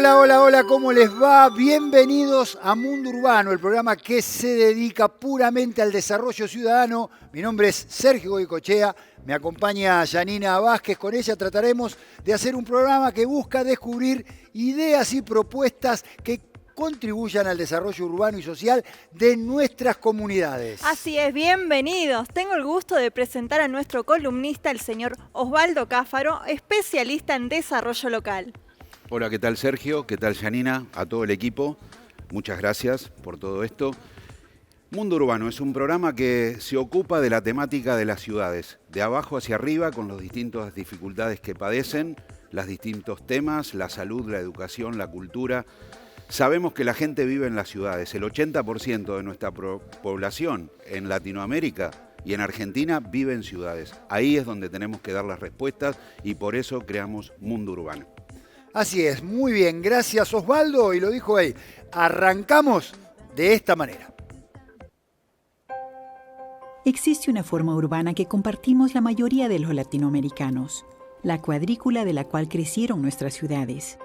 Hola, hola, hola, ¿cómo les va? Bienvenidos a Mundo Urbano, el programa que se dedica puramente al desarrollo ciudadano. Mi nombre es Sergio Goycochea, me acompaña Janina Vázquez. Con ella trataremos de hacer un programa que busca descubrir ideas y propuestas que contribuyan al desarrollo urbano y social de nuestras comunidades. Así es, bienvenidos. Tengo el gusto de presentar a nuestro columnista, el señor Osvaldo Cáfaro, especialista en desarrollo local. Hola, ¿qué tal Sergio? ¿Qué tal Janina? A todo el equipo, muchas gracias por todo esto. Mundo Urbano es un programa que se ocupa de la temática de las ciudades, de abajo hacia arriba, con las distintas dificultades que padecen, los distintos temas, la salud, la educación, la cultura. Sabemos que la gente vive en las ciudades, el 80% de nuestra población en Latinoamérica y en Argentina vive en ciudades. Ahí es donde tenemos que dar las respuestas y por eso creamos Mundo Urbano. Así es, muy bien, gracias Osvaldo, y lo dijo él. Arrancamos de esta manera. Existe una forma urbana que compartimos la mayoría de los latinoamericanos, la cuadrícula de la cual crecieron nuestras ciudades.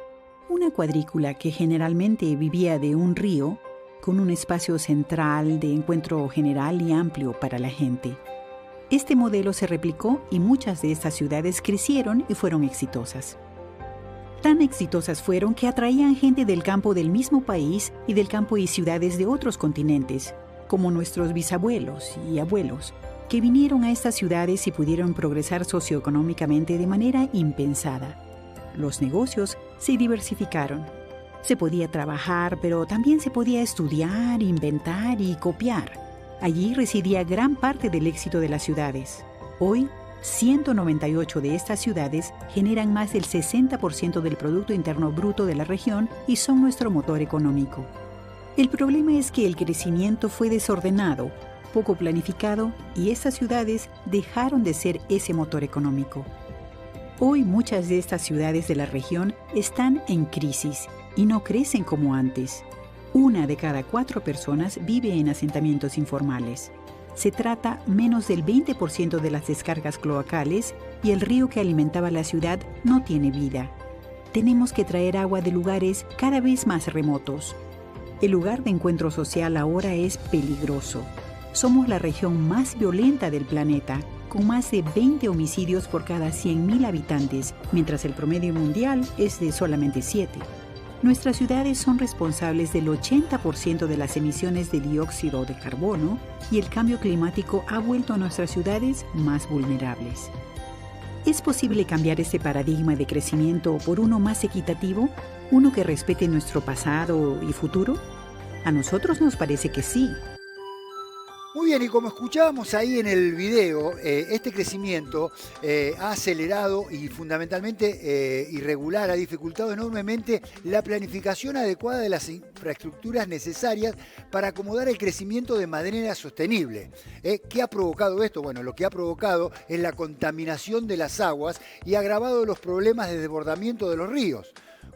Una cuadrícula que generalmente vivía de un río, con un espacio central de encuentro general y amplio para la gente. Este modelo se replicó y muchas de estas ciudades crecieron y fueron exitosas. Tan exitosas fueron que atraían gente del campo del mismo país y del campo y ciudades de otros continentes, como nuestros bisabuelos y abuelos, que vinieron a estas ciudades y pudieron progresar socioeconómicamente de manera impensada. Los negocios se diversificaron. Se podía trabajar, pero también se podía estudiar, inventar y copiar. Allí residía gran parte del éxito de las ciudades. Hoy, 198 de estas ciudades generan más del 60% del Producto Interno Bruto de la región y son nuestro motor económico. El problema es que el crecimiento fue desordenado, poco planificado y estas ciudades dejaron de ser ese motor económico. Hoy muchas de estas ciudades de la región están en crisis y no crecen como antes. 1 de cada 4 personas vive en asentamientos informales. Se trata menos del 20% de las descargas cloacales y el río que alimentaba la ciudad no tiene vida. Tenemos que traer agua de lugares cada vez más remotos. El lugar de encuentro social ahora es peligroso. Somos la región más violenta del planeta, con más de 20 homicidios por cada 100.000 habitantes, mientras el promedio mundial es de solamente 7. Nuestras ciudades son responsables del 80% de las emisiones de dióxido de carbono y el cambio climático ha vuelto a nuestras ciudades más vulnerables. ¿Es posible cambiar este paradigma de crecimiento por uno más equitativo? ¿Uno que respete nuestro pasado y futuro? A nosotros nos parece que sí. Muy bien, y como escuchábamos ahí en el video, este crecimiento ha acelerado y fundamentalmente irregular, ha dificultado enormemente la planificación adecuada de las infraestructuras necesarias para acomodar el crecimiento de manera sostenible. ¿Qué ha provocado esto? Bueno, lo que ha provocado es la contaminación de las aguas y ha agravado los problemas de desbordamiento de los ríos.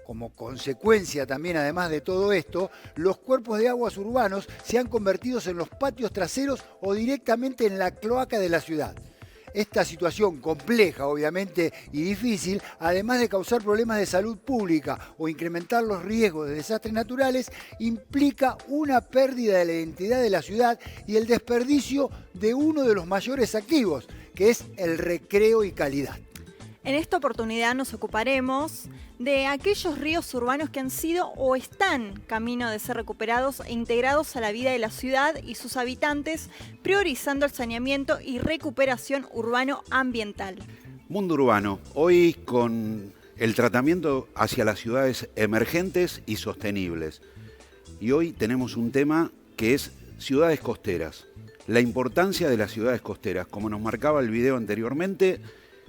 Como consecuencia también, además de todo esto, los cuerpos de aguas urbanos se han convertido en los patios traseros o directamente en la cloaca de la ciudad. Esta situación compleja, obviamente, y difícil, además de causar problemas de salud pública o incrementar los riesgos de desastres naturales, implica una pérdida de la identidad de la ciudad y el desperdicio de uno de los mayores activos, que es el recreo y calidad. En esta oportunidad nos ocuparemos de aquellos ríos urbanos que han sido o están camino de ser recuperados e integrados a la vida de la ciudad y sus habitantes, priorizando el saneamiento y recuperación urbano-ambiental. Mundo Urbano, hoy con el tratamiento hacia las ciudades emergentes y sostenibles. Y hoy tenemos un tema que es ciudades costeras. La importancia de las ciudades costeras, como nos marcaba el video anteriormente,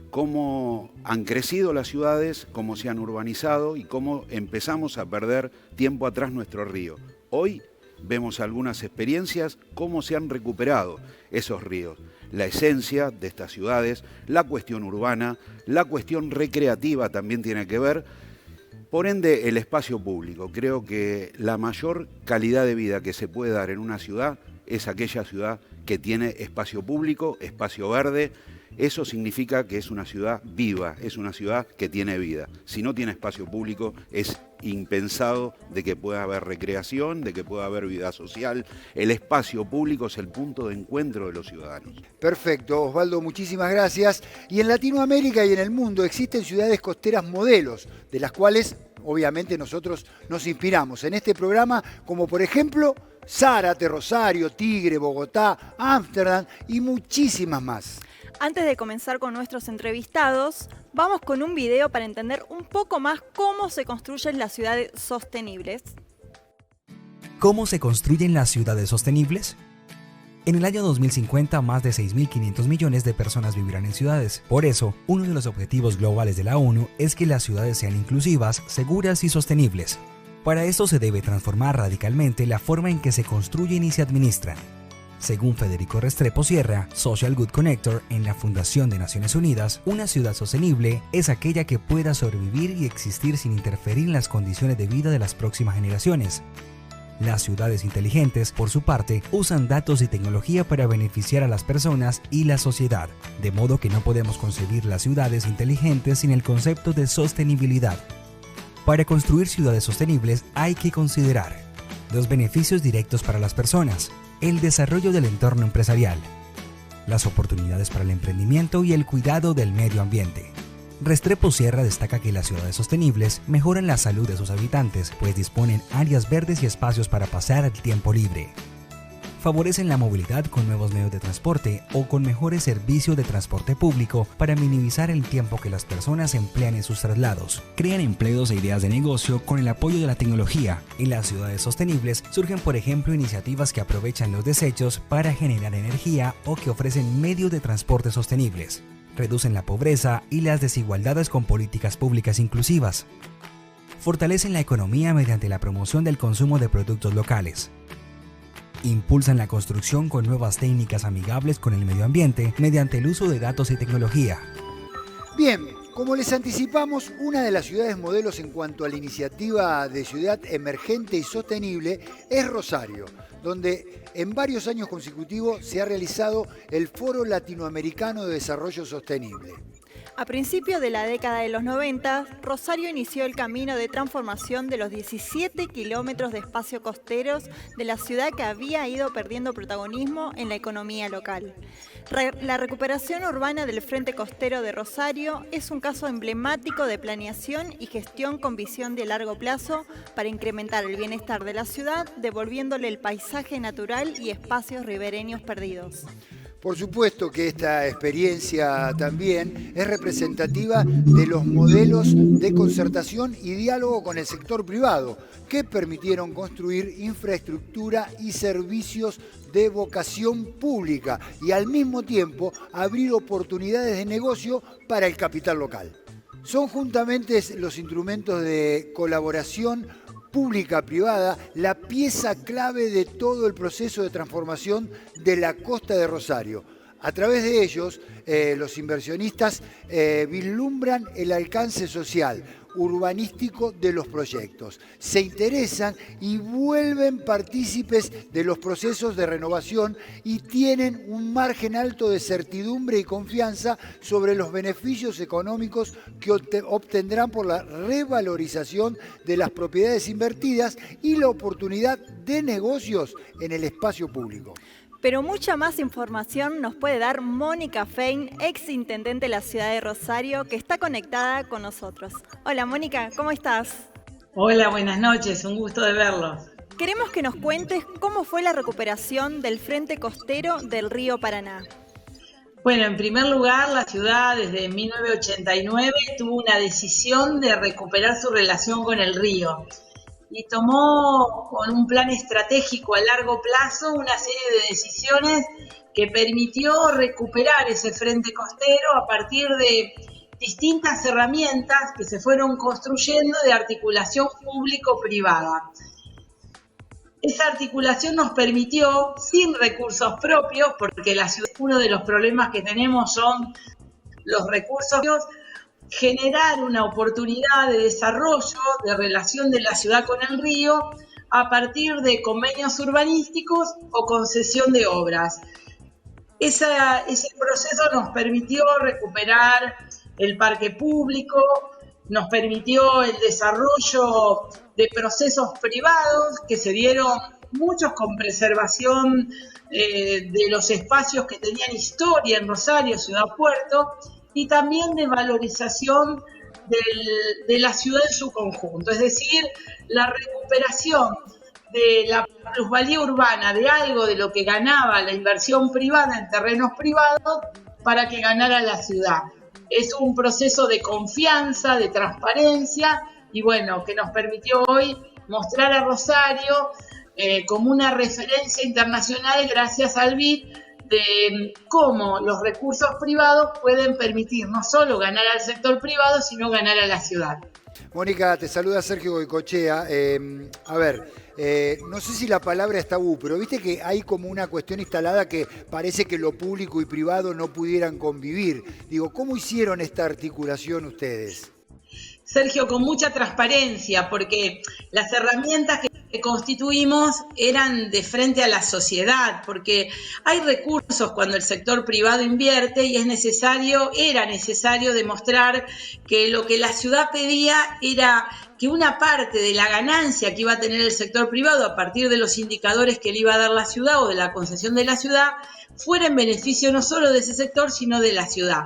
cómo han crecido las ciudades, cómo se han urbanizado y cómo empezamos a perder tiempo atrás nuestro río. Hoy vemos algunas experiencias, cómo se han recuperado esos ríos. La esencia de estas ciudades, la cuestión urbana, la cuestión recreativa también tiene que ver. Por ende, el espacio público. Creo que la mayor calidad de vida que se puede dar en una ciudad es aquella ciudad que tiene espacio público, espacio verde, Eso significa que es una ciudad viva, es una ciudad que tiene vida. Si no tiene espacio público, es impensado de que pueda haber recreación, de que pueda haber vida social. El espacio público es el punto de encuentro de los ciudadanos. Perfecto, Osvaldo, muchísimas gracias. Y en Latinoamérica y en el mundo existen ciudades costeras modelos, de las cuales obviamente nosotros nos inspiramos en este programa, como por ejemplo Zárate, Rosario, Tigre, Bogotá, Ámsterdam y muchísimas más. Antes de comenzar con nuestros entrevistados, vamos con un video para entender un poco más cómo se construyen las ciudades sostenibles. ¿Cómo se construyen las ciudades sostenibles? En el año 2050, más de 6.500 millones de personas vivirán en ciudades. Por eso, uno de los objetivos globales de la ONU es que las ciudades sean inclusivas, seguras y sostenibles. Para esto se debe transformar radicalmente la forma en que se construyen y se administran. Según Federico Restrepo Sierra, Social Good Connector en la Fundación de Naciones Unidas, una ciudad sostenible es aquella que pueda sobrevivir y existir sin interferir en las condiciones de vida de las próximas generaciones. Las ciudades inteligentes, por su parte, usan datos y tecnología para beneficiar a las personas y la sociedad, de modo que no podemos concebir las ciudades inteligentes sin el concepto de sostenibilidad. Para construir ciudades sostenibles hay que considerar los beneficios directos para las personas, el desarrollo del entorno empresarial, las oportunidades para el emprendimiento y el cuidado del medio ambiente. Restrepo Sierra destaca que las ciudades sostenibles mejoran la salud de sus habitantes, pues disponen áreas verdes y espacios para pasar el tiempo libre. Favorecen la movilidad con nuevos medios de transporte o con mejores servicios de transporte público para minimizar el tiempo que las personas emplean en sus traslados. Crean empleos e ideas de negocio con el apoyo de la tecnología. En las ciudades sostenibles surgen, por ejemplo, iniciativas que aprovechan los desechos para generar energía o que ofrecen medios de transporte sostenibles. Reducen la pobreza y las desigualdades con políticas públicas inclusivas. Fortalecen la economía mediante la promoción del consumo de productos locales. Impulsan la construcción con nuevas técnicas amigables con el medio ambiente mediante el uso de datos y tecnología. Bien, como les anticipamos, una de las ciudades modelos en cuanto a la iniciativa de ciudad emergente y sostenible es Rosario, donde en varios años consecutivos se ha realizado el Foro Latinoamericano de Desarrollo Sostenible. A principios de la década de los 90, Rosario inició el camino de transformación de los 17 kilómetros de espacio costeros de la ciudad que había ido perdiendo protagonismo en la economía local. La recuperación urbana del Frente Costero de Rosario es un caso emblemático de planeación y gestión con visión de largo plazo para incrementar el bienestar de la ciudad, devolviéndole el paisaje natural y espacios ribereños perdidos. Por supuesto que esta experiencia también es representativa de los modelos de concertación y diálogo con el sector privado que permitieron construir infraestructura y servicios de vocación pública y al mismo tiempo abrir oportunidades de negocio para el capital local. Son juntamente los instrumentos de colaboración pública-privada la pieza clave de todo el proceso de transformación de la costa de Rosario. A través de ellos, los inversionistas vislumbran el alcance social, urbanístico de los proyectos, se interesan y vuelven partícipes de los procesos de renovación y tienen un margen alto de certidumbre y confianza sobre los beneficios económicos que obtendrán por la revalorización de las propiedades invertidas y la oportunidad de negocios en el espacio público. Pero mucha más información nos puede dar Mónica Fein, ex intendente de la ciudad de Rosario, que está conectada con nosotros. Hola Mónica, ¿cómo estás? Hola, buenas noches, un gusto de verlos. Queremos que nos cuentes cómo fue la recuperación del Frente Costero del río Paraná. Bueno, en primer lugar, la ciudad desde 1989 tuvo una decisión de recuperar su relación con el río. Y tomó con un plan estratégico a largo plazo una serie de decisiones que permitió recuperar ese frente costero a partir de distintas herramientas que se fueron construyendo de articulación público-privada. Esa articulación nos permitió, sin recursos propios, porque la ciudad, uno de los problemas que tenemos son los recursos, generar una oportunidad de desarrollo, de relación de la ciudad con el río a partir de convenios urbanísticos o concesión de obras. Ese proceso nos permitió recuperar el parque público, nos permitió el desarrollo de procesos privados que se dieron muchos con preservación de los espacios que tenían historia en Rosario, Ciudad Puerto, y también de valorización de la ciudad en su conjunto, es decir, la recuperación de la plusvalía urbana de algo de lo que ganaba la inversión privada en terrenos privados para que ganara la ciudad. Es un proceso de confianza, de transparencia y bueno, que nos permitió hoy mostrar a Rosario como una referencia internacional gracias al BID de cómo los recursos privados pueden permitir no solo ganar al sector privado, sino ganar a la ciudad. Mónica, te saluda Sergio Goicoechea. No sé si la palabra es tabú, pero viste que hay como una cuestión instalada que parece que lo público y privado no pudieran convivir. Digo, ¿cómo hicieron esta articulación ustedes? Sergio, con mucha transparencia, porque las herramientas que constituimos eran de frente a la sociedad, porque hay recursos cuando el sector privado invierte y era necesario demostrar que lo que la ciudad pedía era que una parte de la ganancia que iba a tener el sector privado a partir de los indicadores que le iba a dar la ciudad o de la concesión de la ciudad fuera en beneficio no solo de ese sector, sino de la ciudad.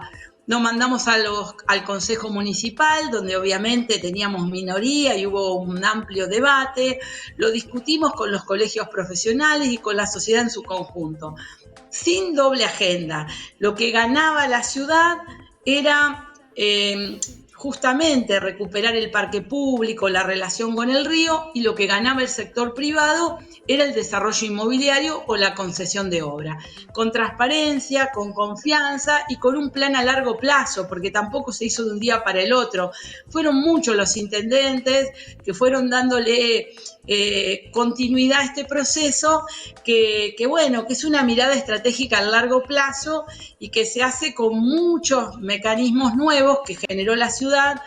Nos mandamos al Consejo Municipal, donde obviamente teníamos minoría y hubo un amplio debate. Lo discutimos con los colegios profesionales y con la sociedad en su conjunto, sin doble agenda. Lo que ganaba la ciudad era justamente recuperar el parque público, la relación con el río, y lo que ganaba el sector privado era el desarrollo inmobiliario o la concesión de obra, con transparencia, con confianza y con un plan a largo plazo, porque tampoco se hizo de un día para el otro. Fueron muchos los intendentes que fueron dándole continuidad a este proceso, que es una mirada estratégica a largo plazo y que se hace con muchos mecanismos nuevos que generó la ciudad,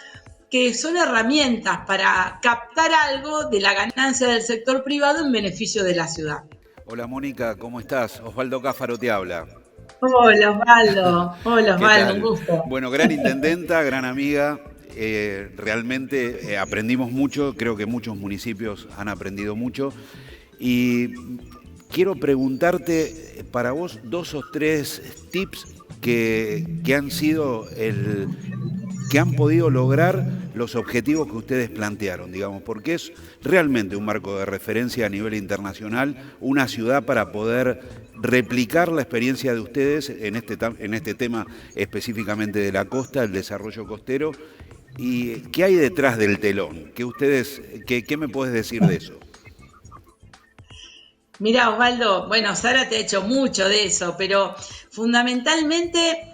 que son herramientas para captar algo de la ganancia del sector privado en beneficio de la ciudad. Hola Mónica, ¿cómo estás? Osvaldo Cáfaro te habla. Hola Osvaldo, un gusto. Bueno, gran intendenta, gran amiga, realmente aprendimos mucho, creo que muchos municipios han aprendido mucho y quiero preguntarte para vos 2 o 3 tips que han sido que han podido lograr los objetivos que ustedes plantearon, digamos, porque es realmente un marco de referencia a nivel internacional, una ciudad para poder replicar la experiencia de ustedes en este tema específicamente de la costa, el desarrollo costero. ¿Y qué hay detrás del telón? ¿Qué me puedes decir de eso? Mirá, Osvaldo, bueno, Sara te ha hecho mucho de eso, pero fundamentalmente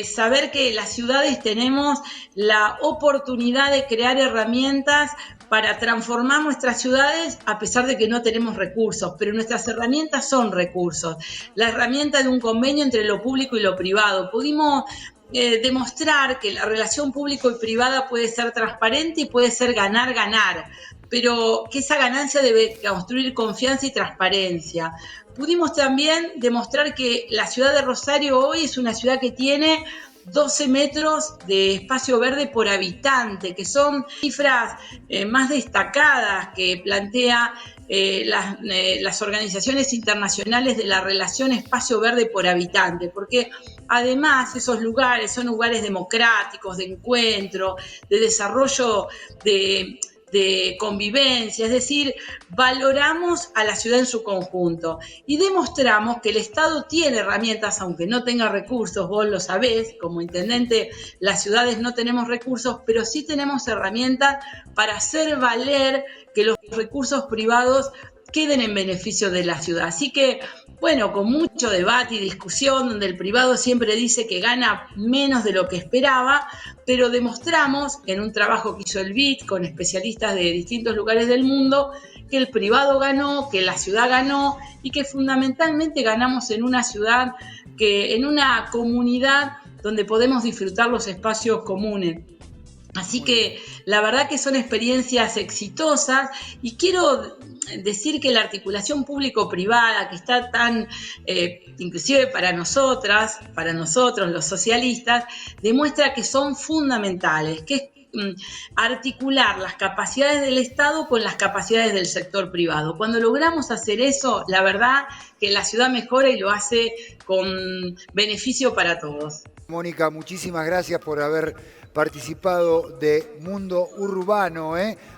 saber que las ciudades tenemos la oportunidad de crear herramientas para transformar nuestras ciudades a pesar de que no tenemos recursos, pero nuestras herramientas son recursos. La herramienta de un convenio entre lo público y lo privado. Pudimos demostrar que la relación público y privada puede ser transparente y puede ser ganar-ganar, pero que esa ganancia debe construir confianza y transparencia. Pudimos también demostrar que la ciudad de Rosario hoy es una ciudad que tiene 12 metros de espacio verde por habitante, que son cifras más destacadas que plantea las organizaciones internacionales de la relación espacio verde por habitante, porque además esos lugares son lugares democráticos, de encuentro, de desarrollo de convivencia, es decir, valoramos a la ciudad en su conjunto y demostramos que el Estado tiene herramientas, aunque no tenga recursos, vos lo sabés, como intendente, las ciudades no tenemos recursos, pero sí tenemos herramientas para hacer valer que los recursos privados queden en beneficio de la ciudad. Así que, bueno, con mucho debate y discusión, donde el privado siempre dice que gana menos de lo que esperaba, pero demostramos en un trabajo que hizo el BID con especialistas de distintos lugares del mundo, que el privado ganó, que la ciudad ganó y que fundamentalmente ganamos en una ciudad, en una comunidad donde podemos disfrutar los espacios comunes. Así que la verdad que son experiencias exitosas y quiero decir que la articulación público-privada, que está tan, inclusive para nosotros, los socialistas, demuestra que son fundamentales, que es articular las capacidades del Estado con las capacidades del sector privado. Cuando logramos hacer eso, la verdad que la ciudad mejora y lo hace con beneficio para todos. Mónica, muchísimas gracias por haber participado de Mundo Urbano.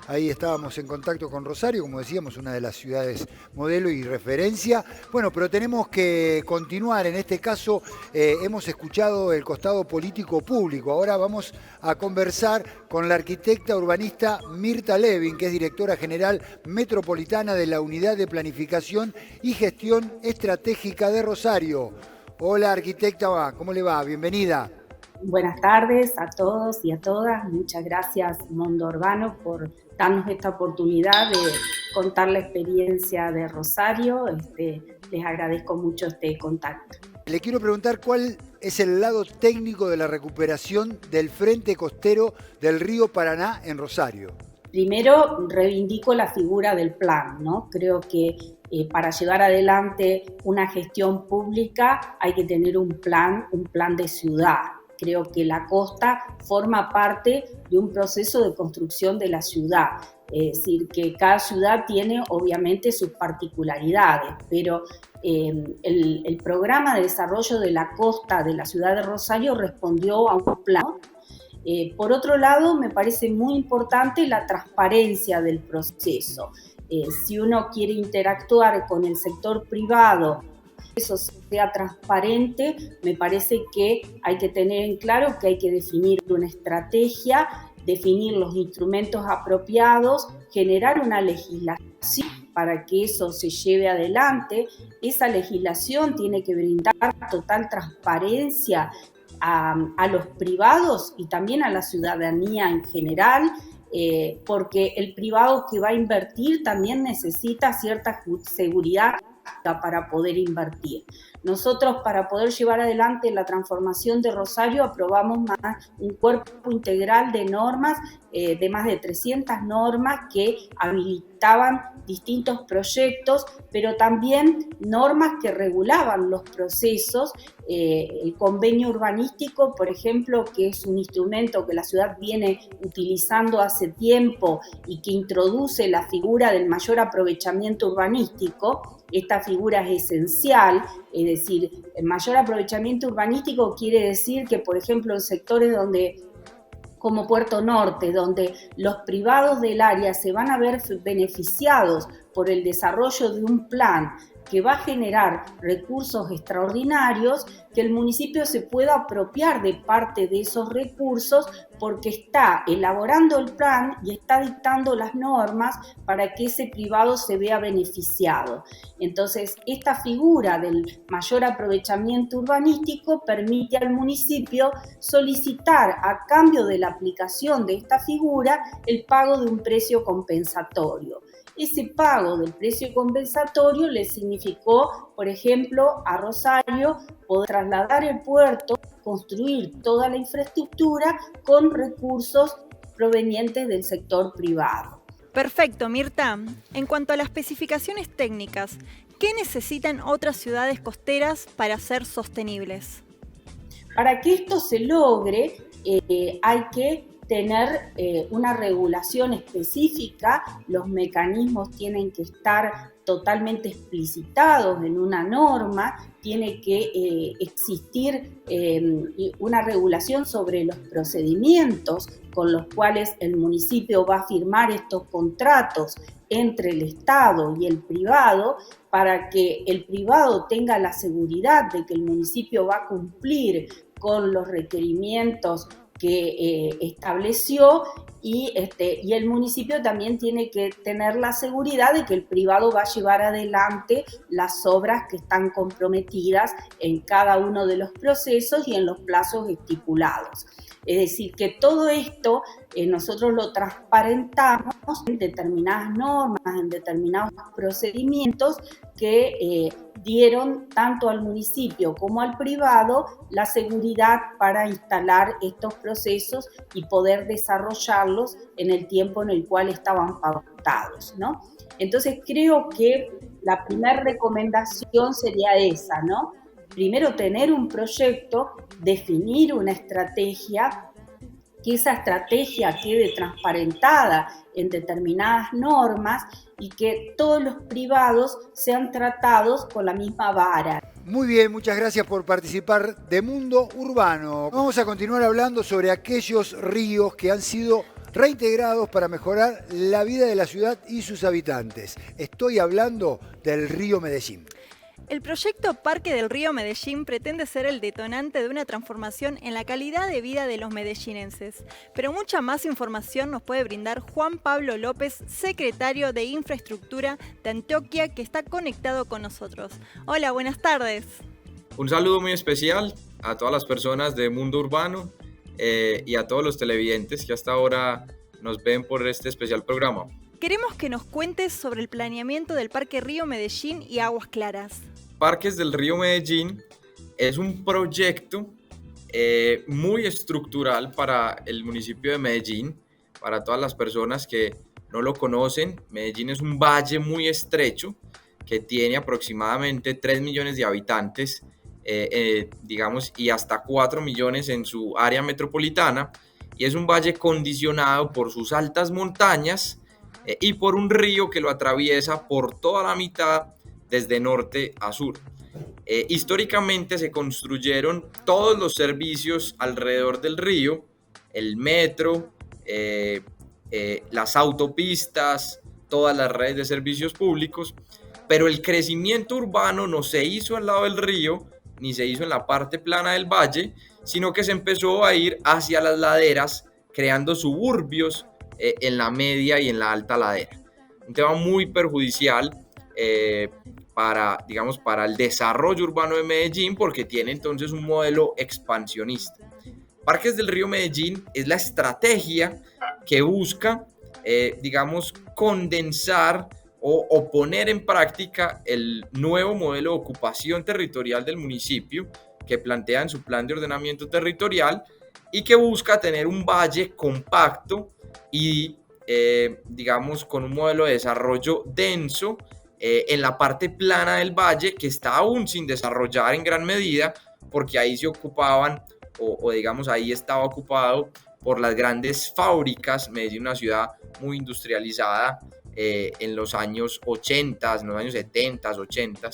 Ahí estábamos en contacto con Rosario, como decíamos, una de las ciudades modelo y referencia. Bueno, pero tenemos que continuar. En este caso hemos escuchado el costado político público. Ahora vamos a conversar con la arquitecta urbanista Mirta Levin, que es directora general metropolitana de la Unidad de Planificación y Gestión Estratégica de Rosario. Hola, arquitecta, ¿cómo le va? Bienvenida. Buenas tardes a todos y a todas. Muchas gracias, Mundo Urbano, por darnos esta oportunidad de contar la experiencia de Rosario. Les agradezco mucho este contacto. Le quiero preguntar cuál es el lado técnico de la recuperación del frente costero del río Paraná en Rosario. Primero, reivindico la figura del plan, ¿no? Creo que para llevar adelante una gestión pública hay que tener un plan de ciudad. Creo que la costa forma parte de un proceso de construcción de la ciudad. Es decir, que cada ciudad tiene obviamente sus particularidades, pero el programa de desarrollo de la costa de la ciudad de Rosario respondió a un plan. Por otro lado, me parece muy importante la transparencia del proceso. Si uno quiere interactuar con el sector privado, eso sea transparente, me parece que hay que tener en claro que hay que definir una estrategia, definir los instrumentos apropiados, generar una legislación para que eso se lleve adelante. Esa legislación tiene que brindar total transparencia a los privados y también a la ciudadanía en general, porque el privado que va a invertir también necesita cierta seguridad para poder invertir. Nosotros, para poder llevar adelante la transformación de Rosario, aprobamos un cuerpo integral de normas, de más de 300 normas que habilitaban distintos proyectos, pero también normas que regulaban los procesos. El convenio urbanístico, por ejemplo, que es un instrumento que la ciudad viene utilizando hace tiempo y que introduce la figura del mayor aprovechamiento urbanístico. Esta figura es esencial, es decir, el mayor aprovechamiento urbanístico quiere decir que, por ejemplo, en sectores como Puerto Norte, donde los privados del área se van a ver beneficiados por el desarrollo de un plan que va a generar recursos extraordinarios, que el municipio se pueda apropiar de parte de esos recursos porque está elaborando el plan y está dictando las normas para que ese privado se vea beneficiado. Entonces, esta figura del mayor aprovechamiento urbanístico permite al municipio solicitar, a cambio de la aplicación de esta figura, el pago de un precio compensatorio. Ese pago del precio compensatorio le significó, por ejemplo, a Rosario poder trasladar el puerto, construir toda la infraestructura con recursos provenientes del sector privado. Perfecto, Mirta. En cuanto a las especificaciones técnicas, ¿qué necesitan otras ciudades costeras para ser sostenibles? Para que esto se logre, hay que tener una regulación específica, los mecanismos tienen que estar totalmente explicitados en una norma, tiene que existir una regulación sobre los procedimientos con los cuales el municipio va a firmar estos contratos entre el Estado y el privado, para que el privado tenga la seguridad de que el municipio va a cumplir con los requerimientos que estableció y el municipio también tiene que tener la seguridad de que el privado va a llevar adelante las obras que están comprometidas en cada uno de los procesos y en los plazos estipulados. Es decir, que todo esto nosotros lo transparentamos en determinadas normas, en determinados procedimientos que dieron tanto al municipio como al privado la seguridad para instalar estos procesos y poder desarrollarlos en el tiempo en el cual estaban pautados, ¿no? Entonces creo que la primera recomendación sería esa, ¿no? Primero tener un proyecto, definir una estrategia, que esa estrategia quede transparentada en determinadas normas y que todos los privados sean tratados con la misma vara. Muy bien, muchas gracias por participar de Mundo Urbano. Vamos a continuar hablando sobre aquellos ríos que han sido reintegrados para mejorar la vida de la ciudad y sus habitantes. Estoy hablando del río Medellín. El proyecto Parque del Río Medellín pretende ser el detonante de una transformación en la calidad de vida de los medellinenses. Pero mucha más información nos puede brindar Juan Pablo López, secretario de Infraestructura de Antioquia, que está conectado con nosotros. Hola, buenas tardes. Un saludo muy especial a todas las personas de Mundo Urbano y a todos los televidentes que hasta ahora nos ven por este especial programa. Queremos que nos cuentes sobre el planeamiento del Parque Río Medellín y Aguas Claras. Parques del Río Medellín es un proyecto muy estructural para el municipio de Medellín. Para todas las personas que no lo conocen, Medellín es un valle muy estrecho que tiene aproximadamente 3 millones de habitantes, digamos, y hasta 4 millones en su área metropolitana, y es un valle condicionado por sus altas montañas y por un río que lo atraviesa por toda la mitad desde norte a sur. Históricamente se construyeron todos los servicios alrededor del río, el metro, las autopistas, todas las redes de servicios públicos, pero el crecimiento urbano no se hizo al lado del río, ni se hizo en la parte plana del valle, sino que se empezó a ir hacia las laderas, creando suburbios en la media y en la alta ladera. Un tema muy perjudicial para el desarrollo urbano de Medellín, porque tiene entonces un modelo expansionista. Parques del Río Medellín es la estrategia que busca, condensar o poner en práctica el nuevo modelo de ocupación territorial del municipio que plantea en su plan de ordenamiento territorial y que busca tener un valle compacto y, con un modelo de desarrollo denso en la parte plana del valle, que está aún sin desarrollar en gran medida, porque ahí se ocupaban, ahí estaba ocupado por las grandes fábricas. Medellín, una ciudad muy industrializada en los años 80, en los años 70, 80.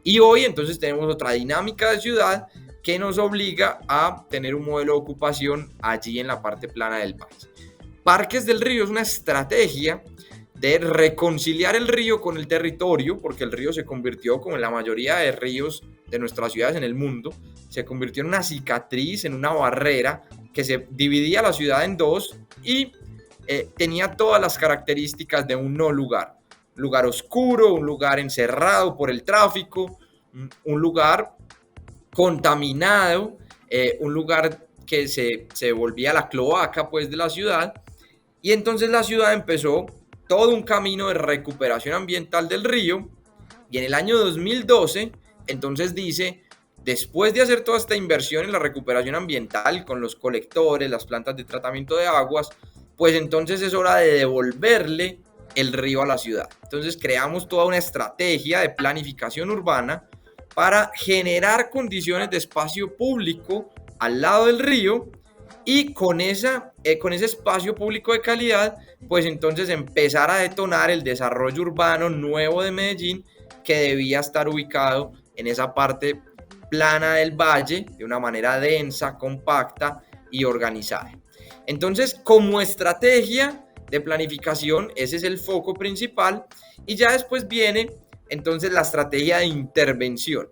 Y hoy entonces tenemos otra dinámica de ciudad que nos obliga a tener un modelo de ocupación allí en la parte plana del valle. Parques del Río es una estrategia de reconciliar el río con el territorio, porque el río se convirtió, como en la mayoría de ríos de nuestras ciudades en el mundo, se convirtió en una cicatriz, en una barrera que se dividía la ciudad en dos y tenía todas las características de un no lugar. Un lugar oscuro, un lugar encerrado por el tráfico, un lugar contaminado, un lugar que se volvía la cloaca pues de la ciudad. Y entonces la ciudad empezó todo un camino de recuperación ambiental del río, y en el año 2012 entonces dice, después de hacer toda esta inversión en la recuperación ambiental con los colectores, las plantas de tratamiento de aguas, pues entonces es hora de devolverle el río a la ciudad. Entonces creamos toda una estrategia de planificación urbana para generar condiciones de espacio público al lado del río, y con ese espacio público de calidad, pues entonces empezar a detonar el desarrollo urbano nuevo de Medellín, que debía estar ubicado en esa parte plana del valle de una manera densa, compacta y organizada. Entonces, como estrategia de planificación, ese es el foco principal, y ya después viene entonces la estrategia de intervención.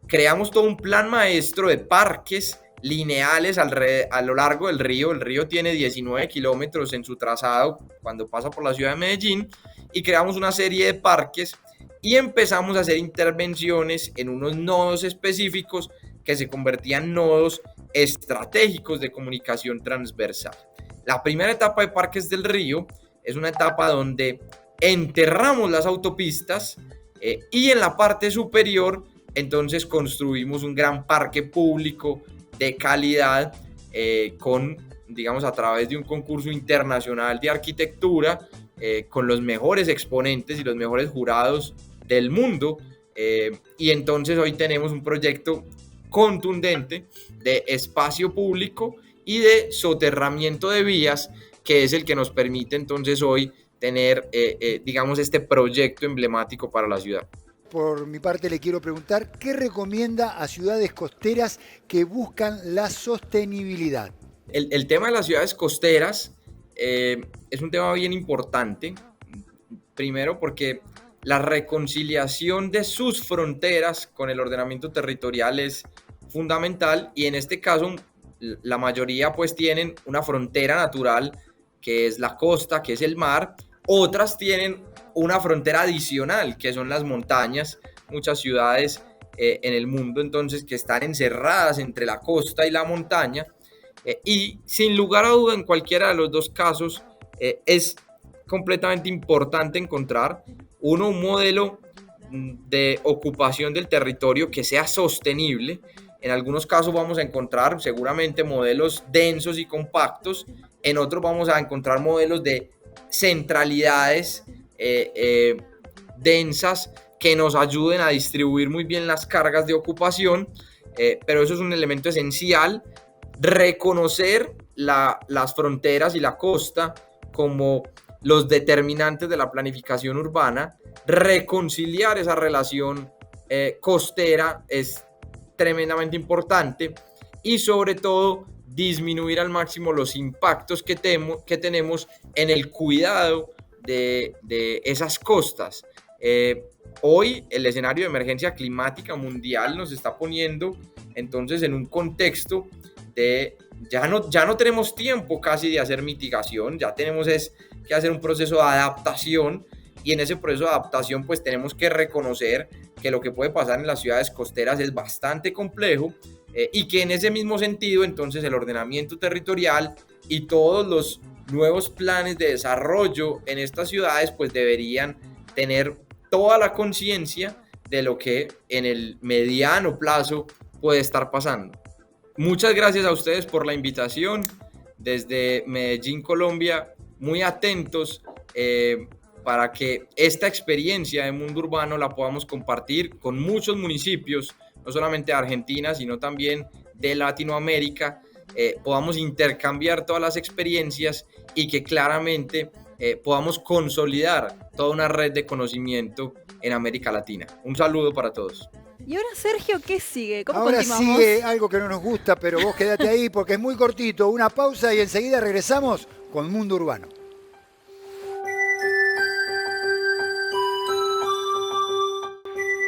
Creamos todo un plan maestro de parques lineales a lo largo del río. El río tiene 19 kilómetros en su trazado cuando pasa por la ciudad de Medellín, y creamos una serie de parques y empezamos a hacer intervenciones en unos nodos específicos que se convertían nodos estratégicos de comunicación transversal. La primera etapa de Parques del Río es una etapa donde enterramos las autopistas y en la parte superior entonces construimos un gran parque público de calidad con, digamos, a través de un concurso internacional de arquitectura con los mejores exponentes y los mejores jurados del mundo, y entonces hoy tenemos un proyecto contundente de espacio público y de soterramiento de vías, que es el que nos permite entonces hoy tener, digamos, este proyecto emblemático para la ciudad. Por mi parte le quiero preguntar, ¿qué recomienda a ciudades costeras que buscan la sostenibilidad? El tema de las ciudades costeras es un tema bien importante, primero porque la reconciliación de sus fronteras con el ordenamiento territorial es fundamental, y en este caso la mayoría pues tienen una frontera natural que es la costa, que es el mar. Otras tienen una frontera adicional que son las montañas, muchas ciudades en el mundo entonces que están encerradas entre la costa y la montaña, y sin lugar a duda en cualquiera de los dos casos es completamente importante encontrar un modelo de ocupación del territorio que sea sostenible. En algunos casos vamos a encontrar seguramente modelos densos y compactos, en otros vamos a encontrar modelos de centralidades densas que nos ayuden a distribuir muy bien las cargas de ocupación, pero eso es un elemento esencial, reconocer las fronteras y la costa como los determinantes de la planificación urbana, reconciliar esa relación costera es tremendamente importante, y sobre todo disminuir al máximo los impactos que tenemos en el cuidado de esas costas. Hoy el escenario de emergencia climática mundial nos está poniendo entonces en un contexto de ya no tenemos tiempo casi de hacer mitigación, ya tenemos que hacer un proceso de adaptación, y en ese proceso de adaptación pues tenemos que reconocer que lo que puede pasar en las ciudades costeras es bastante complejo, y que en ese mismo sentido entonces el ordenamiento territorial y todos los nuevos planes de desarrollo en estas ciudades pues deberían tener toda la conciencia de lo que en el mediano plazo puede estar pasando. Muchas gracias a ustedes por la invitación. Desde Medellín, Colombia, muy atentos para que esta experiencia de mundo urbano la podamos compartir con muchos municipios, no solamente de Argentina, sino también de Latinoamérica, podamos intercambiar todas las experiencias y que claramente podamos consolidar toda una red de conocimiento en América Latina. Un saludo para todos. Y ahora, Sergio, ¿qué sigue? ¿Cómo ahora continuamos? Sigue algo que no nos gusta, pero vos quedate ahí porque es muy cortito. Una pausa y enseguida regresamos con Mundo Urbano.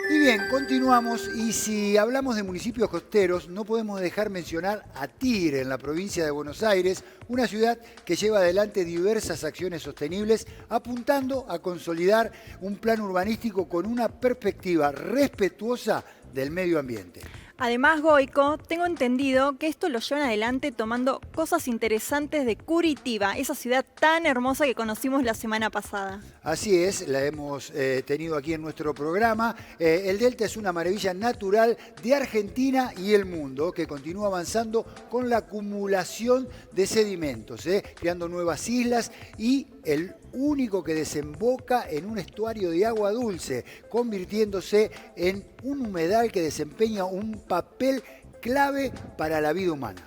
Y bien, continuamos, y si hablamos de municipios costeros, no podemos dejar mencionar a Tigre, en la provincia de Buenos Aires, una ciudad que lleva adelante diversas acciones sostenibles, apuntando a consolidar un plan urbanístico con una perspectiva respetuosa del medio ambiente. Además, Goico, tengo entendido que esto lo llevan adelante tomando cosas interesantes de Curitiba, esa ciudad tan hermosa que conocimos la semana pasada. Así es, la hemos tenido aquí en nuestro programa. El Delta es una maravilla natural de Argentina y el mundo que continúa avanzando con la acumulación de sedimentos, creando nuevas islas, y el único que desemboca en un estuario de agua dulce, convirtiéndose en un humedal que desempeña un papel clave para la vida humana.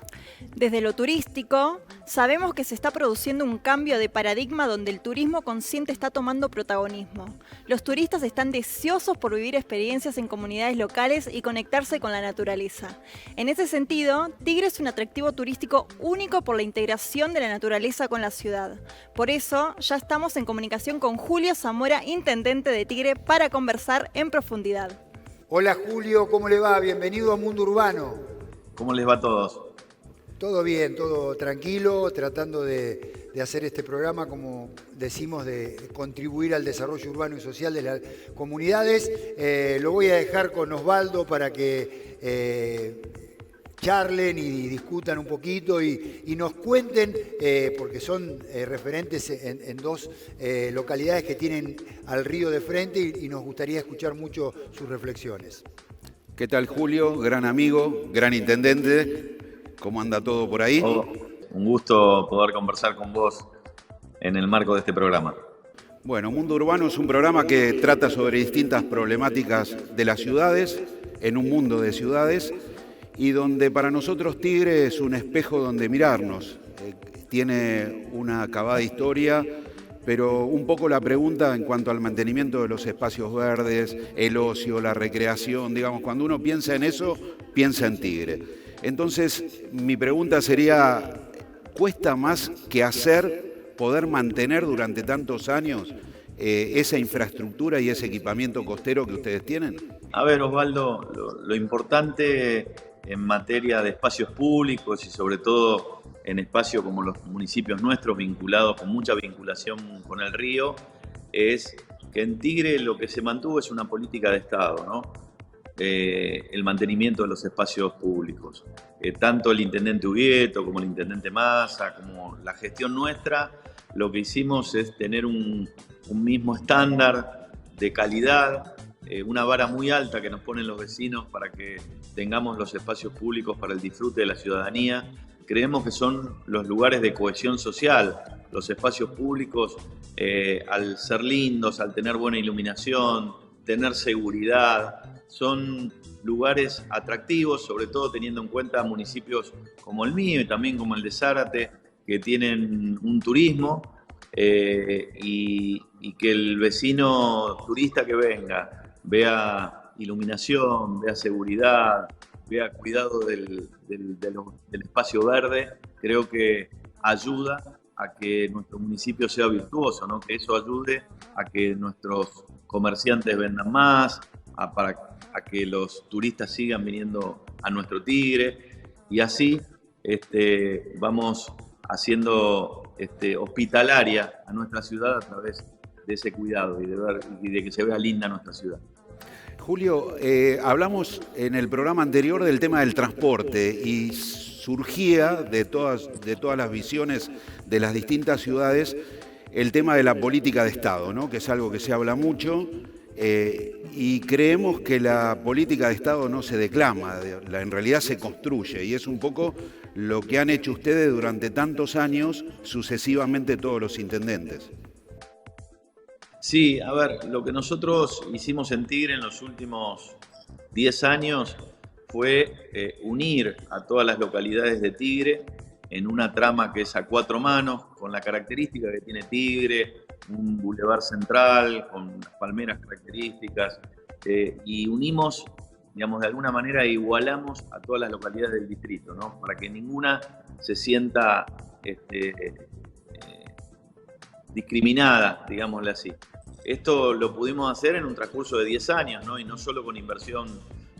Desde lo turístico, sabemos que se está produciendo un cambio de paradigma donde el turismo consciente está tomando protagonismo. Los turistas están deseosos por vivir experiencias en comunidades locales y conectarse con la naturaleza. En ese sentido, Tigre es un atractivo turístico único por la integración de la naturaleza con la ciudad. Por eso, ya estamos en comunicación con Julio Zamora, intendente de Tigre, para conversar en profundidad. Hola Julio, ¿cómo le va? Bienvenido a Mundo Urbano. ¿Cómo les va a todos? Todo bien, todo tranquilo, tratando de hacer este programa, como decimos, de contribuir al desarrollo urbano y social de las comunidades. Lo voy a dejar con Osvaldo para que charlen y discutan un poquito y nos cuenten, porque son referentes en dos localidades que tienen al río de frente y nos gustaría escuchar mucho sus reflexiones. ¿Qué tal, Julio? Gran amigo, gran intendente. ¿Cómo anda todo por ahí? Un gusto poder conversar con vos en el marco de este programa. Bueno, Mundo Urbano es un programa que trata sobre distintas problemáticas de las ciudades, en un mundo de ciudades, y donde para nosotros Tigre es un espejo donde mirarnos. Tiene una acabada historia, pero un poco la pregunta en cuanto al mantenimiento de los espacios verdes, el ocio, la recreación, digamos, cuando uno piensa en eso, piensa en Tigre. Entonces, mi pregunta sería, ¿cuesta más que hacer poder mantener durante tantos años esa infraestructura y ese equipamiento costero que ustedes tienen? A ver, Osvaldo, lo importante en materia de espacios públicos y sobre todo en espacios como los municipios nuestros vinculados con mucha vinculación con el río, es que en Tigre lo que se mantuvo es una política de Estado, ¿no? El mantenimiento de los espacios públicos. Tanto el intendente Ubieto como el intendente Massa, como la gestión nuestra, lo que hicimos es tener un mismo estándar de calidad, una vara muy alta que nos ponen los vecinos para que tengamos los espacios públicos para el disfrute de la ciudadanía. Creemos que son los lugares de cohesión social, los espacios públicos, al ser lindos, al tener buena iluminación, tener seguridad, son lugares atractivos, sobre todo teniendo en cuenta municipios como el mío y también como el de Zárate, que tienen un turismo y que el vecino turista que venga vea iluminación, vea seguridad, vea cuidado del espacio verde. Creo que ayuda a que nuestro municipio sea virtuoso, ¿no? Que eso ayude a que nuestros comerciantes vendan más, a que los turistas sigan viniendo a nuestro Tigre, y así vamos haciendo hospitalaria a nuestra ciudad a través de ese cuidado y de que se vea linda nuestra ciudad. Julio, hablamos en el programa anterior del tema del transporte y surgía de todas las visiones de las distintas ciudades el tema de la política de Estado, ¿no? Que es algo que se habla mucho y creemos que la política de Estado no se declama, en realidad se construye, y es un poco lo que han hecho ustedes durante tantos años, sucesivamente todos los intendentes. Sí, a ver, lo que nosotros hicimos en Tigre en los últimos 10 años fue unir a todas las localidades de Tigre en una trama que es a 4 manos, con la característica que tiene Tigre, un bulevar central, con las palmeras características, y unimos, digamos, de alguna manera igualamos a todas las localidades del distrito, ¿no? Para que ninguna se sienta discriminada, digámosle así. Esto lo pudimos hacer en un transcurso de 10 años, ¿no? Y no solo con inversión